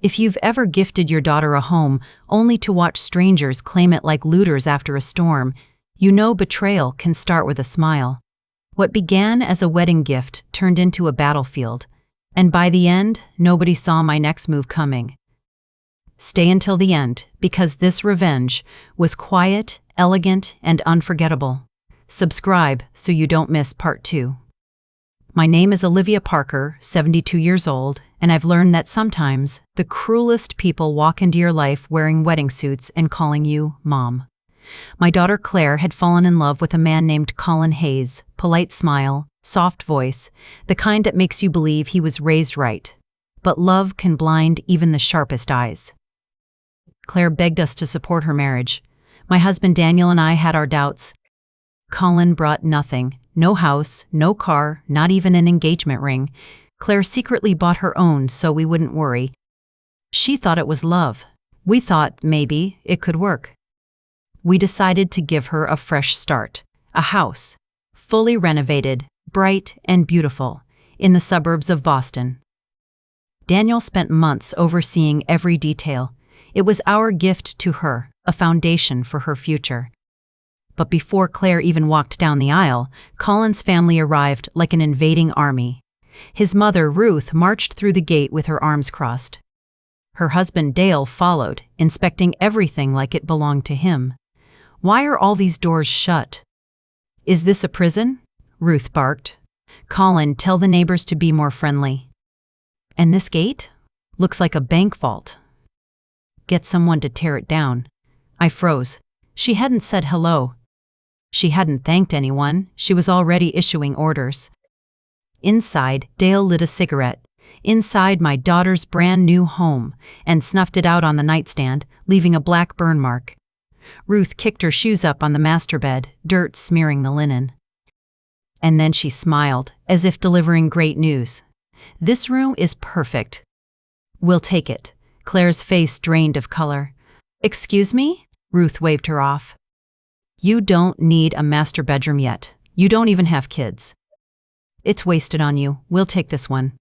If you've ever gifted your daughter a home only to watch strangers claim it like looters after a storm, you know betrayal can start with a smile. What began as a wedding gift turned into a battlefield, and by the end, nobody saw my next move coming. Stay until the end, because this revenge was quiet, elegant, and unforgettable. Subscribe so you don't miss part 2. My name is Olivia Parker, 72 years old, and I've learned that sometimes the cruelest people walk into your life wearing wedding suits and calling you Mom. My daughter Claire had fallen in love with a man named Colin Hayes, polite smile, soft voice, the kind that makes you believe he was raised right. But love can blind even the sharpest eyes. Claire begged us to support her marriage. My husband Daniel and I had our doubts. Colin brought nothing. No house, no car, not even an engagement ring. Claire secretly bought her own so we wouldn't worry. She thought it was love. We thought maybe it could work. We decided to give her a fresh start. A house, fully renovated, bright and beautiful, in the suburbs of Boston. Daniel spent months overseeing every detail. It was our gift to her, a foundation for her future. But before Claire even walked down the aisle, Colin's family arrived like an invading army. His mother, Ruth, marched through the gate with her arms crossed. Her husband, Dale, followed, inspecting everything like it belonged to him. "Why are all these doors shut?" "Is this a prison?" Ruth barked. "Colin, tell the neighbors to be more friendly." "And this gate? Looks like a bank vault." "Get someone to tear it down." I froze. She hadn't said hello. She hadn't thanked anyone. She was already issuing orders. Inside, Dale lit a cigarette. Inside my daughter's brand new home, and snuffed it out on the nightstand, leaving a black burn mark. Ruth kicked her shoes up on the master bed, dirt smearing the linen. And then she smiled, as if delivering great news. "This room is perfect." "We'll take it." Claire's face drained of color. "Excuse me?" Ruth waved her off. "You don't need a master bedroom yet. You don't even have kids." "It's wasted on you. We'll take this one."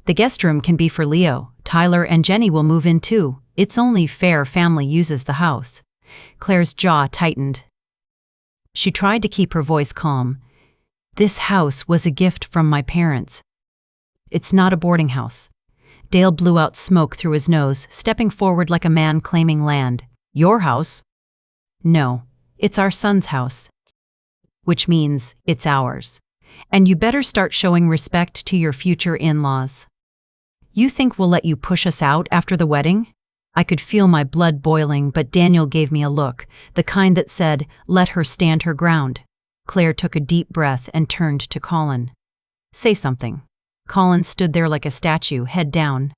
"The guest room can be for Leo. Tyler and Jenny will move in too. It's only fair family uses the house." Claire's jaw tightened. She tried to keep her voice calm. "This house was a gift from my parents. It's not a boarding house." Dale blew out smoke through his nose, stepping forward like a man claiming land. "Your house?" "No, it's our son's house." "Which means it's ours. And you better start showing respect to your future in-laws." "You think we'll let you push us out after the wedding?" I could feel my blood boiling, but Daniel gave me a look, the kind that said, "Let her stand her ground." Claire took a deep breath and turned to Colin. "Say something." Colin stood there like a statue, head down.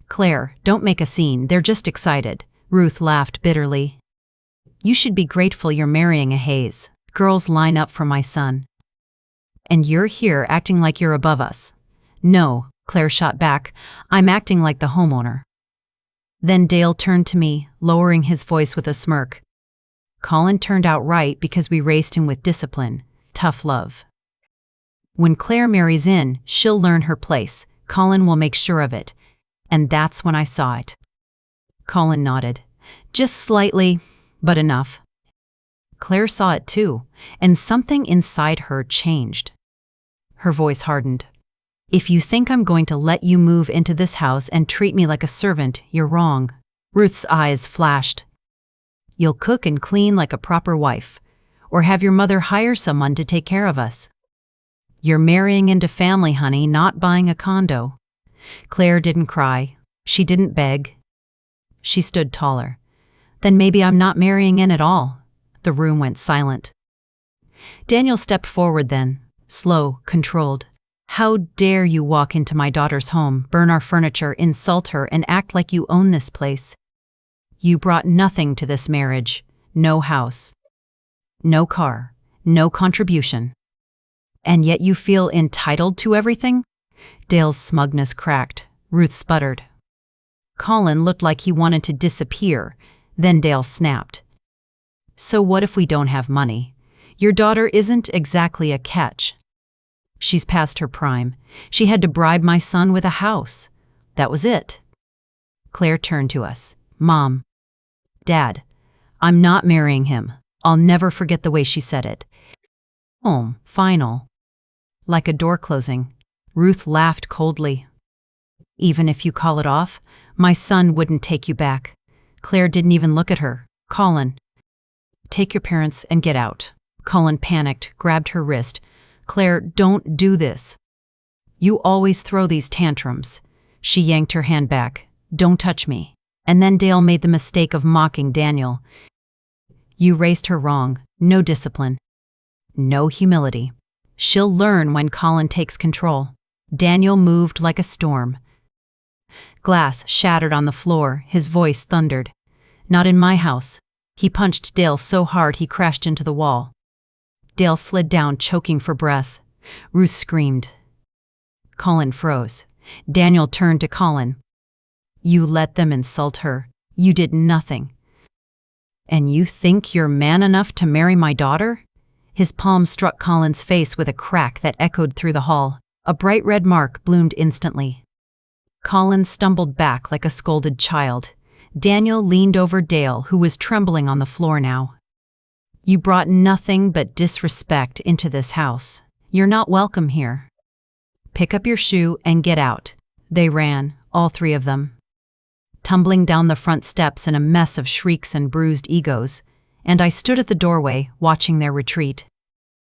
"Claire, don't make a scene, they're just excited." Ruth laughed bitterly. "You should be grateful you're marrying a Hayes. Girls line up for my son. And you're here acting like you're above us." "No," Claire shot back, "I'm acting like the homeowner." Then Dale turned to me, lowering his voice with a smirk. "Colin turned out right because we raised him with discipline, tough love. When Claire marries in, she'll learn her place. Colin will make sure of it." And that's when I saw it. Colin nodded. "Just slightly, but enough." Claire saw it too, and something inside her changed. Her voice hardened. "If you think I'm going to let you move into this house and treat me like a servant, you're wrong." Ruth's eyes flashed. "You'll cook and clean like a proper wife, or have your mother hire someone to take care of us. You're marrying into family, honey, not buying a condo." Claire didn't cry. She didn't beg. She stood taller. "Then maybe I'm not marrying in at all." The room went silent. Daniel stepped forward then, slow, controlled. "How dare you walk into my daughter's home, burn our furniture, insult her, and act like you own this place? You brought nothing to this marriage. No house. No car. No contribution. And yet you feel entitled to everything?" Dale's smugness cracked. Ruth sputtered. Colin looked like he wanted to disappear. Then Dale snapped. "So what if we don't have money? Your daughter isn't exactly a catch. She's past her prime. She had to bribe my son with a house. That was it. Claire turned to us. Mom. Dad. I'm not marrying him. I'll never forget the way she said it. Home, final. Like a door closing. Ruth laughed coldly. Even if you call it off, my son wouldn't take you back. Claire didn't even look at her. Colin. Take your parents and get out. Colin panicked, grabbed her wrist. Claire, don't do this. You always throw these tantrums. She yanked her hand back. Don't touch me. And then Dale made the mistake of mocking Daniel. You raised her wrong. No discipline. No humility. She'll learn when Colin takes control. Daniel moved like a storm. Glass shattered on the floor, his voice thundered. Not in my house. He punched Dale so hard he crashed into the wall. Dale slid down, choking for breath. Ruth screamed. Colin froze. Daniel turned to Colin. You let them insult her. You did nothing. And you think you're man enough to marry my daughter? His palm struck Colin's face with a crack that echoed through the hall. A bright red mark bloomed instantly. Colin stumbled back like a scolded child. Daniel leaned over Dale, who was trembling on the floor now. You brought nothing but disrespect into this house. You're not welcome here. Pick up your shoe and get out. They ran, all three of them, tumbling down the front steps in a mess of shrieks and bruised egos, and I stood at the doorway, watching their retreat.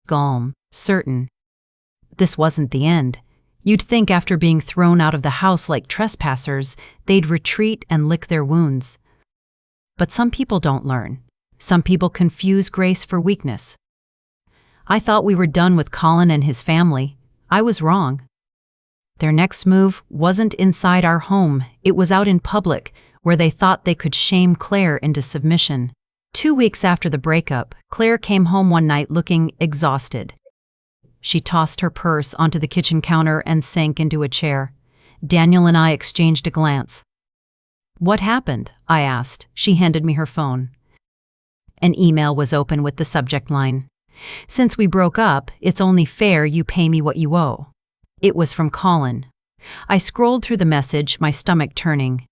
Calm, certain. This wasn't the end. You'd think after being thrown out of the house like trespassers, they'd retreat and lick their wounds. But some people don't learn. Some people confuse grace for weakness. I thought we were done with Colin and his family. I was wrong. Their next move wasn't inside our home, it was out in public, where they thought they could shame Claire into submission. 2 weeks after the breakup, Claire came home one night looking exhausted. She tossed her purse onto the kitchen counter and sank into a chair. Daniel and I exchanged a glance. What happened? I asked. She handed me her phone. An email was open with the subject line. Since we broke up, it's only fair you pay me what you owe. It was from Colin. I scrolled through the message, my stomach turning.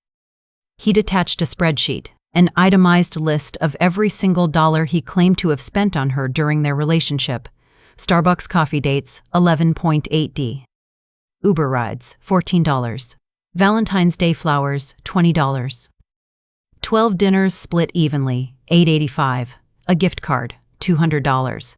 He'd attached a spreadsheet, an itemized list of every single dollar he claimed to have spent on her during their relationship. Starbucks coffee dates, 11.8D. Uber rides, $14. Valentine's Day flowers, $20. 12 dinners split evenly, $8.85. A gift card, $200.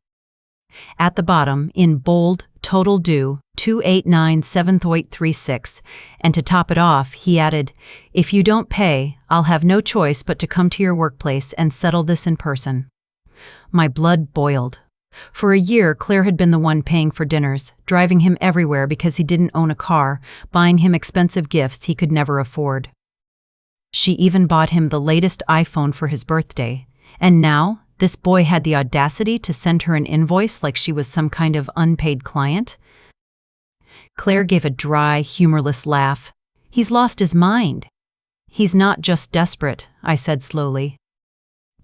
At the bottom, in bold, total due, 2897836, and to top it off, he added, if you don't pay, I'll have no choice but to come to your workplace and settle this in person. My blood boiled. For a year, Claire had been the one paying for dinners, driving him everywhere because he didn't own a car, buying him expensive gifts he could never afford. She even bought him the latest iPhone for his birthday, and now this boy had the audacity to send her an invoice like she was some kind of unpaid client? Claire gave a dry, humorless laugh. He's lost his mind. He's not just desperate, I said slowly.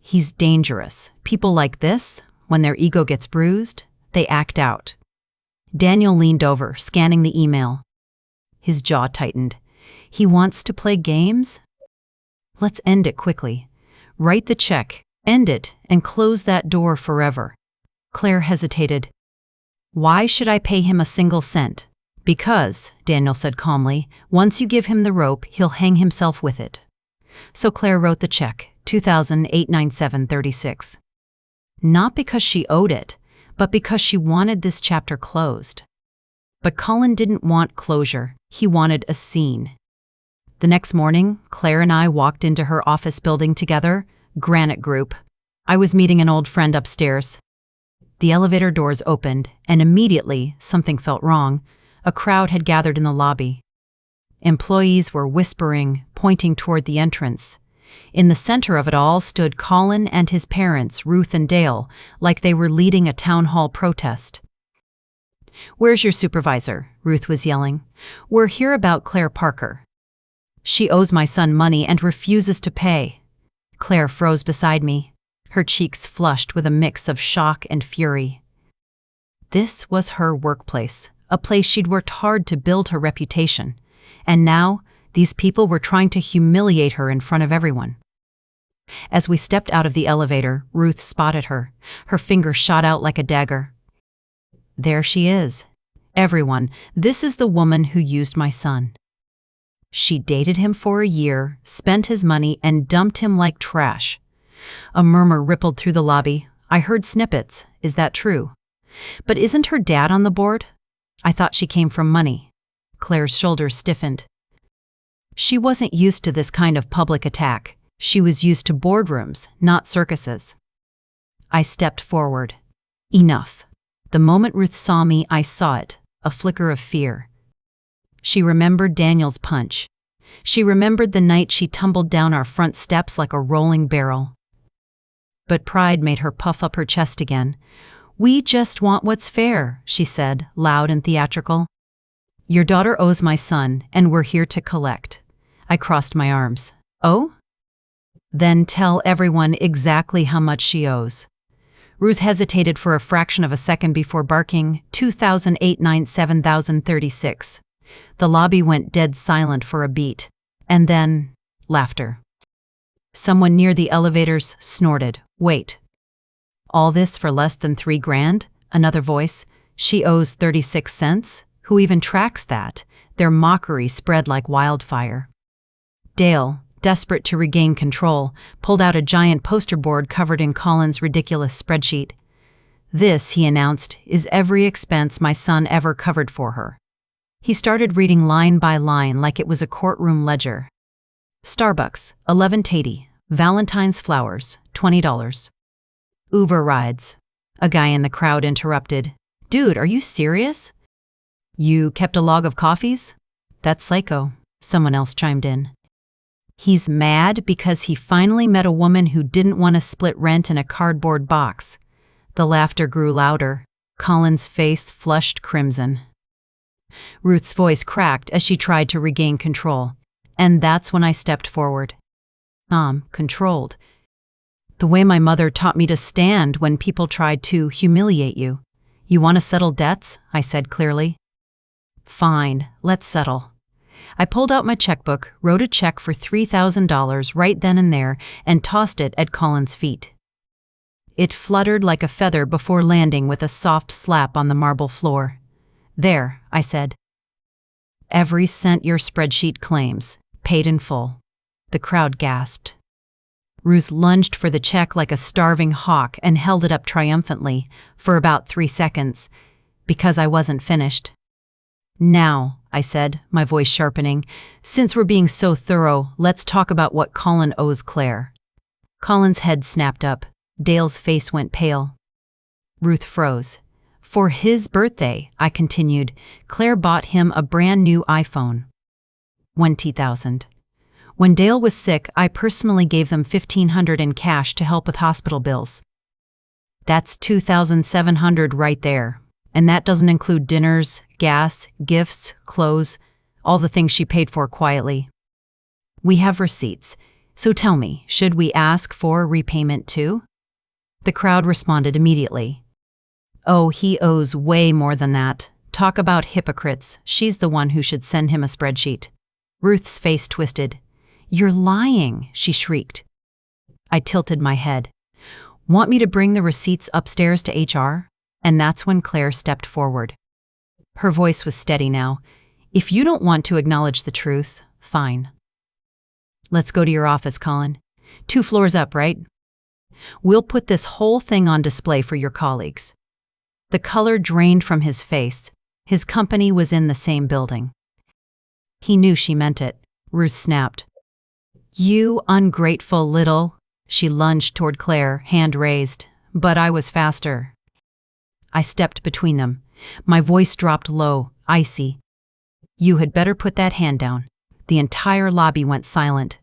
He's dangerous. People like this, when their ego gets bruised, they act out. Daniel leaned over, scanning the email. His jaw tightened. He wants to play games? Let's end it quickly. Write the check, end it, and close that door forever. Claire hesitated. Why should I pay him a single cent? Because, Daniel said calmly, once you give him the rope, he'll hang himself with it. So Claire wrote the check, $2,897.36. Not because she owed it, but because she wanted this chapter closed. But Colin didn't want closure. He wanted a scene. The next morning, Claire and I walked into her office building together, Granite Group. I was meeting an old friend upstairs. The elevator doors opened, and immediately something felt wrong. A crowd had gathered in the lobby. Employees were whispering, pointing toward the entrance. In the center of it all stood Colin and his parents, Ruth and Dale, like they were leading a town hall protest. "Where's your supervisor?" Ruth was yelling. "We're here about Claire Parker. She owes my son money and refuses to pay." Claire froze beside me, her cheeks flushed with a mix of shock and fury. This was her workplace, a place she'd worked hard to build her reputation. And now, These people were trying to humiliate her in front of everyone. As we stepped out of the elevator, Ruth spotted her. Her finger shot out like a dagger. There she is. Everyone, this is the woman who used my son. She dated him for a year, spent his money, and dumped him like trash. A murmur rippled through the lobby. I heard snippets. Is that true? But isn't her dad on the board? I thought she came from money. Claire's shoulders stiffened. She wasn't used to this kind of public attack. She was used to boardrooms, not circuses. I stepped forward. Enough. The moment Ruth saw me, I saw it, a flicker of fear. She remembered Daniel's punch. She remembered the night she tumbled down our front steps like a rolling barrel. But pride made her puff up her chest again. We just want what's fair, she said, loud and theatrical. Your daughter owes my son, and we're here to collect. I crossed my arms. Oh? Then tell everyone exactly how much she owes. Ruth hesitated for a fraction of a second before barking, $2,897,036. The lobby went dead silent for a beat. And then, laughter. Someone near the elevators snorted. Wait. All this for less than $3,000? Another voice. She owes 36 cents? Who even tracks that? Their mockery spread like wildfire. Dale, desperate to regain control, pulled out a giant poster board covered in Colin's ridiculous spreadsheet. This, he announced, is every expense my son ever covered for her. He started reading line by line like it was a courtroom ledger. Starbucks, $11.80. Valentine's flowers, $20. Uber rides. A guy in the crowd interrupted. Dude, are you serious? You kept a log of coffees? That's psycho, someone else chimed in. He's mad because he finally met a woman who didn't want to split rent in a cardboard box. The laughter grew louder. Colin's face flushed crimson. Ruth's voice cracked as she tried to regain control. And that's when I stepped forward. Controlled. The way my mother taught me to stand when people tried to humiliate you. You want to settle debts? I said clearly. Fine, let's settle. I pulled out my checkbook, wrote a check for $3,000 right then and there, and tossed it at Colin's feet. It fluttered like a feather before landing with a soft slap on the marble floor. There, I said. Every cent your spreadsheet claims, paid in full. The crowd gasped. Ruth lunged for the check like a starving hawk and held it up triumphantly for about 3 seconds, because I wasn't finished. Now, I said, my voice sharpening, since we're being so thorough, let's talk about what Colin owes Claire. Colin's head snapped up. Dale's face went pale. Ruth froze. For his birthday, I continued, Claire bought him a brand new iPhone. $20,000. When Dale was sick, I personally gave them $1,500 in cash to help with hospital bills. That's $2,700 right there. And that doesn't include dinners, gas, gifts, clothes, all the things she paid for quietly. We have receipts, so tell me, should we ask for repayment too? The crowd responded immediately. Oh, he owes way more than that. Talk about hypocrites. She's the one who should send him a spreadsheet. Ruth's face twisted. You're lying, she shrieked. I tilted my head. Want me to bring the receipts upstairs to HR? And that's when Claire stepped forward. Her voice was steady now. If you don't want to acknowledge the truth, fine. Let's go to your office, Colin. 2 floors up, right? We'll put this whole thing on display for your colleagues. The color drained from his face. His company was in the same building. He knew she meant it. Ruth snapped. You ungrateful little... She lunged toward Claire, hand raised. But I was faster. I stepped between them. My voice dropped low, icy. You had better put that hand down. The entire lobby went silent.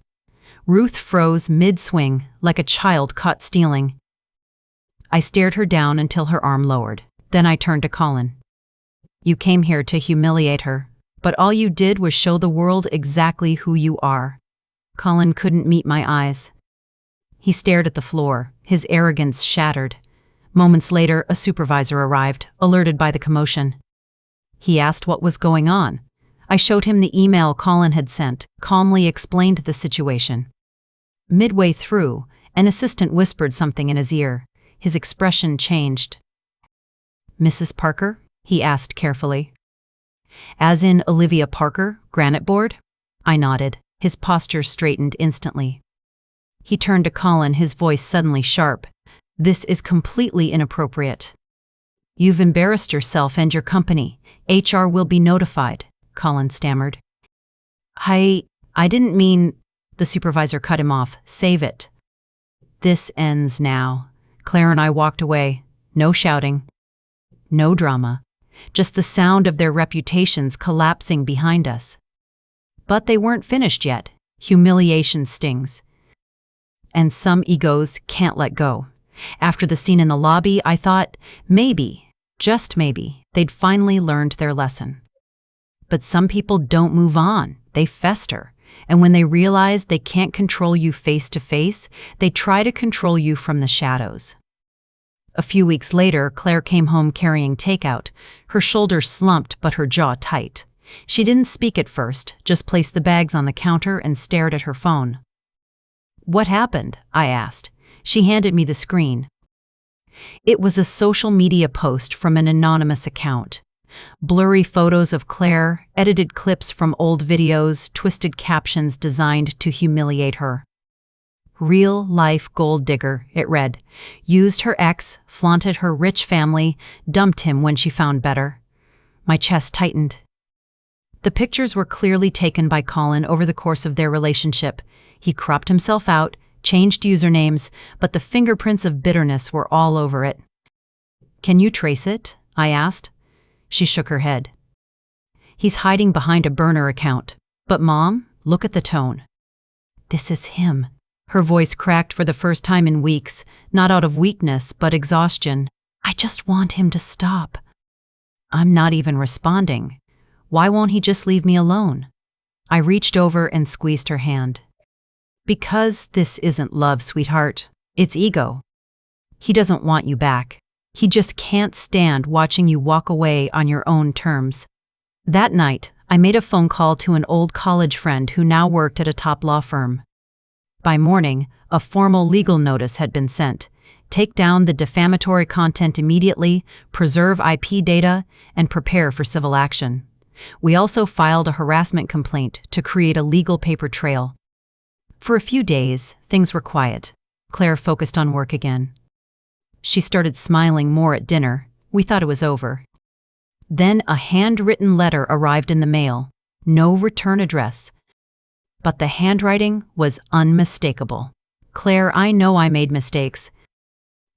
Ruth froze mid-swing, like a child caught stealing. I stared her down until her arm lowered. Then I turned to Colin. You came here to humiliate her, but all you did was show the world exactly who you are. Colin couldn't meet my eyes. He stared at the floor, his arrogance shattered. Moments later, a supervisor arrived, alerted by the commotion. He asked what was going on. I showed him the email Colin had sent, calmly explained the situation. Midway through, an assistant whispered something in his ear. His expression changed. "Mrs. Parker?" he asked carefully. "As in Olivia Parker, Granite Board?" I nodded. His posture straightened instantly. He turned to Colin, his voice suddenly sharp. "This is completely inappropriate. You've embarrassed yourself and your company. HR will be notified," Colin stammered. I didn't mean," the supervisor cut him off. "Save it. This ends now." Claire and I walked away. No shouting. No drama. Just the sound of their reputations collapsing behind us. But they weren't finished yet. Humiliation stings. And some egos can't let go. After the scene in the lobby, I thought, maybe, just maybe, they'd finally learned their lesson. But some people don't move on. They fester. And when they realize they can't control you face to face, they try to control you from the shadows. A few weeks later, Claire came home carrying takeout, her shoulders slumped but her jaw tight. She didn't speak at first, just placed the bags on the counter and stared at her phone. "What happened?" I asked. She handed me the screen. It was a social media post from an anonymous account. Blurry photos of Claire, edited clips from old videos, twisted captions designed to humiliate her. "Real-life gold digger," it read. "Used her ex, flaunted her rich family, dumped him when she found better." My chest tightened. The pictures were clearly taken by Colin over the course of their relationship. He cropped himself out, changed usernames, but the fingerprints of bitterness were all over it. "Can you trace it?" I asked. She shook her head. "He's hiding behind a burner account. But Mom, look at the tone." "This is him." Her voice cracked for the first time in weeks, not out of weakness, but exhaustion. "I just want him to stop." "I'm not even responding. Why won't he just leave me alone?" I reached over and squeezed her hand. "Because this isn't love, sweetheart. It's ego. He doesn't want you back. He just can't stand watching you walk away on your own terms." That night, I made a phone call to an old college friend who now worked at a top law firm. By morning, a formal legal notice had been sent. Take down the defamatory content immediately, preserve IP data, and prepare for civil action. We also filed a harassment complaint to create a legal paper trail. For a few days, things were quiet. Claire focused on work again. She started smiling more at dinner. We thought it was over. Then a handwritten letter arrived in the mail. No return address. But the handwriting was unmistakable. "Claire, I know I made mistakes.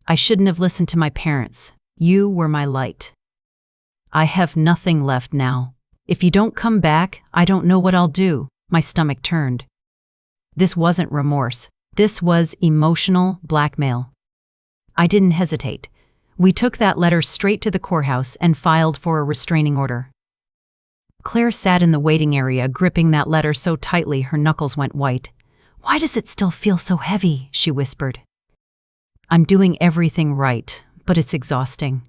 I shouldn't have listened to my parents. You were my light. I have nothing left now. If you don't come back, I don't know what I'll do." My stomach turned. This wasn't remorse. This was emotional blackmail. I didn't hesitate. We took that letter straight to the courthouse and filed for a restraining order. Claire sat in the waiting area, gripping that letter so tightly her knuckles went white. "Why does it still feel so heavy?" she whispered. "I'm doing everything right, but it's exhausting."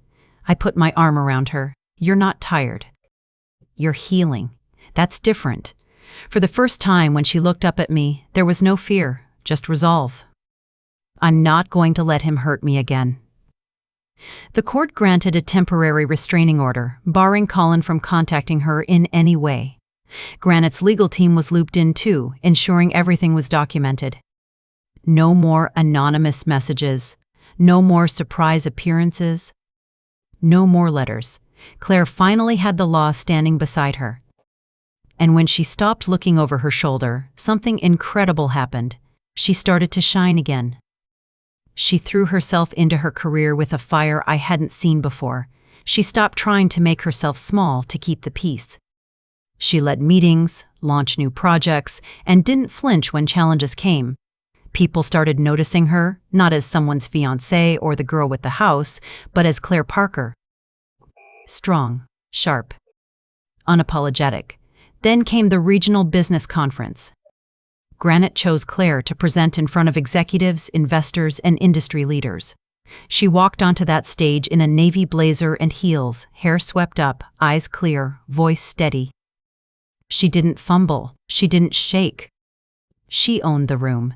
I put my arm around her. "You're not tired. You're healing. That's different." For the first time, when she looked up at me, there was no fear, just resolve. "I'm not going to let him hurt me again." The court granted a temporary restraining order, barring Colin from contacting her in any way. Granite's legal team was looped in too, ensuring everything was documented. No more anonymous messages. No more surprise appearances. No more letters. Claire finally had the law standing beside her. And when she stopped looking over her shoulder, something incredible happened. She started to shine again. She threw herself into her career with a fire I hadn't seen before. She stopped trying to make herself small to keep the peace. She led meetings, launched new projects, and didn't flinch when challenges came. People started noticing her, not as someone's fiancée or the girl with the house, but as Claire Parker. Strong, sharp, unapologetic. Then came the regional business conference. Granite chose Claire to present in front of executives, investors, and industry leaders. She walked onto that stage in a navy blazer and heels, hair swept up, eyes clear, voice steady. She didn't fumble. She didn't shake. She owned the room.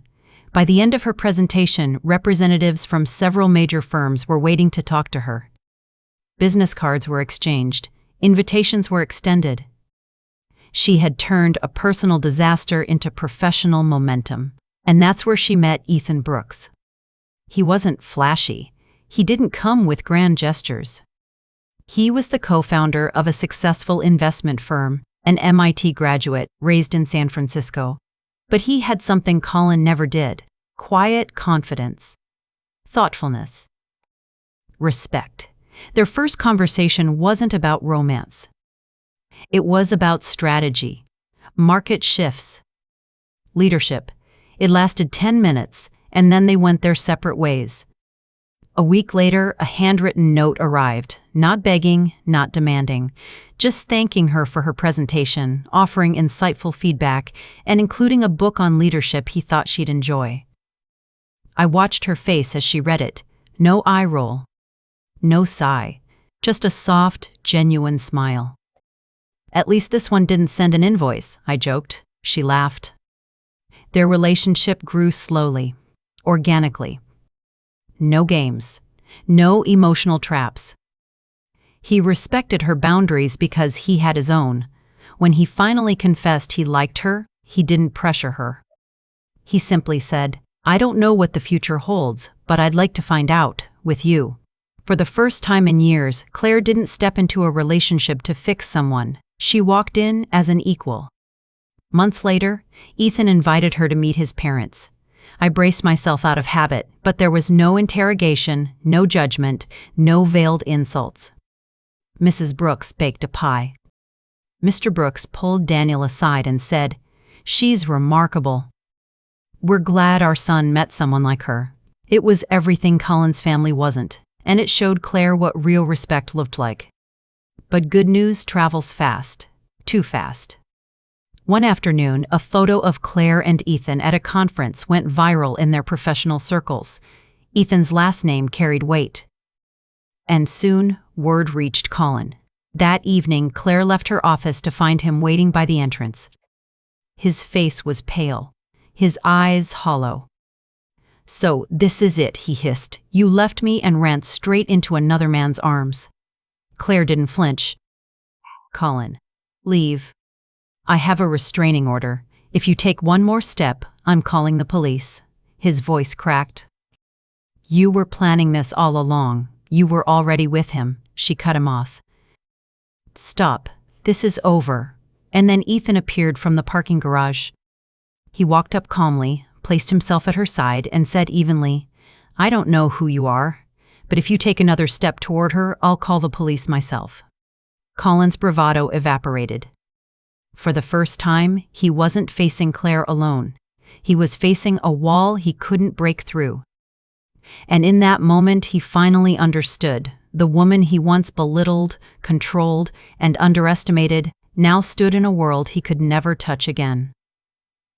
By the end of her presentation, representatives from several major firms were waiting to talk to her. Business cards were exchanged. Invitations were extended. She had turned a personal disaster into professional momentum. And that's where she met Ethan Brooks. He wasn't flashy. He didn't come with grand gestures. He was the co-founder of a successful investment firm, an MIT graduate raised in San Francisco. But he had something Colin never did: quiet confidence, thoughtfulness, respect. Their first conversation wasn't about romance. It was about strategy, market shifts, leadership. It lasted 10 minutes, and then they went their separate ways. A week later, a handwritten note arrived, not begging, not demanding, just thanking her for her presentation, offering insightful feedback, and including a book on leadership he thought she'd enjoy. I watched her face as she read it. No eye roll. No sigh. Just a soft, genuine smile. "At least this one didn't send an invoice," I joked. She laughed. Their relationship grew slowly, organically. No games. No emotional traps. He respected her boundaries because he had his own. When he finally confessed he liked her, he didn't pressure her. He simply said, "I don't know what the future holds, but I'd like to find out, with you." For the first time in years, Claire didn't step into a relationship to fix someone. She walked in as an equal. Months later, Ethan invited her to meet his parents. I braced myself out of habit, but there was no interrogation, no judgment, no veiled insults. Mrs. Brooks baked a pie. Mr. Brooks pulled Daniel aside and said, "She's remarkable. We're glad our son met someone like her." It was everything Colin's family wasn't, and it showed Claire what real respect looked like. But good news travels fast, too fast. One afternoon, a photo of Claire and Ethan at a conference went viral in their professional circles. Ethan's last name carried weight. And soon, word reached Colin. That evening, Claire left her office to find him waiting by the entrance. His face was pale, his eyes hollow. "So, this is it," he hissed. "You left me and ran straight into another man's arms." Claire didn't flinch. "Colin, leave. I have a restraining order. If you take one more step, I'm calling the police." His voice cracked. "You were planning this all along. You were already with him." She cut him off. "Stop. This is over." And then Ethan appeared from the parking garage. He walked up calmly, placed himself at her side, and said evenly, "I don't know who you are, but if you take another step toward her, I'll call the police myself." Colin's bravado evaporated. For the first time, he wasn't facing Claire alone. He was facing a wall he couldn't break through. And in that moment, he finally understood. The woman he once belittled, controlled, and underestimated now stood in a world he could never touch again.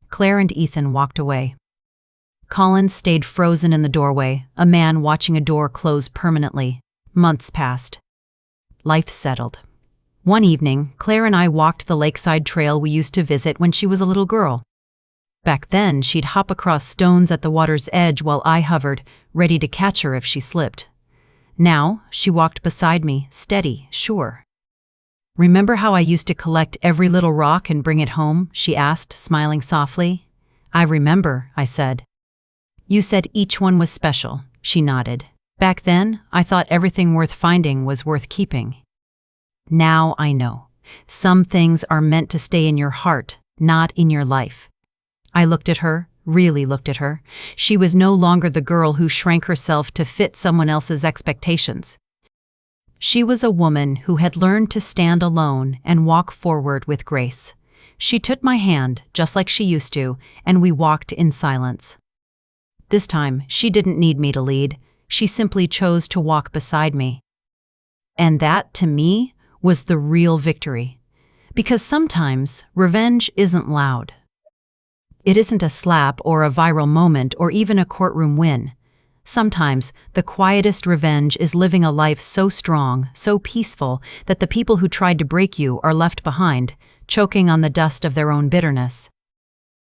Claire and Ethan walked away. Colin stayed frozen in the doorway, a man watching a door close permanently. Months passed. Life settled. One evening, Claire and I walked the lakeside trail we used to visit when she was a little girl. Back then, she'd hop across stones at the water's edge while I hovered, ready to catch her if she slipped. Now, she walked beside me, steady, sure. "Remember how I used to collect every little rock and bring it home?" she asked, smiling softly. "I remember," I said. "You said each one was special," she nodded. "Back then, I thought everything worth finding was worth keeping. Now I know. Some things are meant to stay in your heart, not in your life." I looked at her, really looked at her. She was no longer the girl who shrank herself to fit someone else's expectations. She was a woman who had learned to stand alone and walk forward with grace. She took my hand, just like she used to, and we walked in silence. This time, she didn't need me to lead. She simply chose to walk beside me. And that, to me, was the real victory. Because sometimes, revenge isn't loud. It isn't a slap or a viral moment or even a courtroom win. Sometimes, the quietest revenge is living a life so strong, so peaceful, that the people who tried to break you are left behind, choking on the dust of their own bitterness.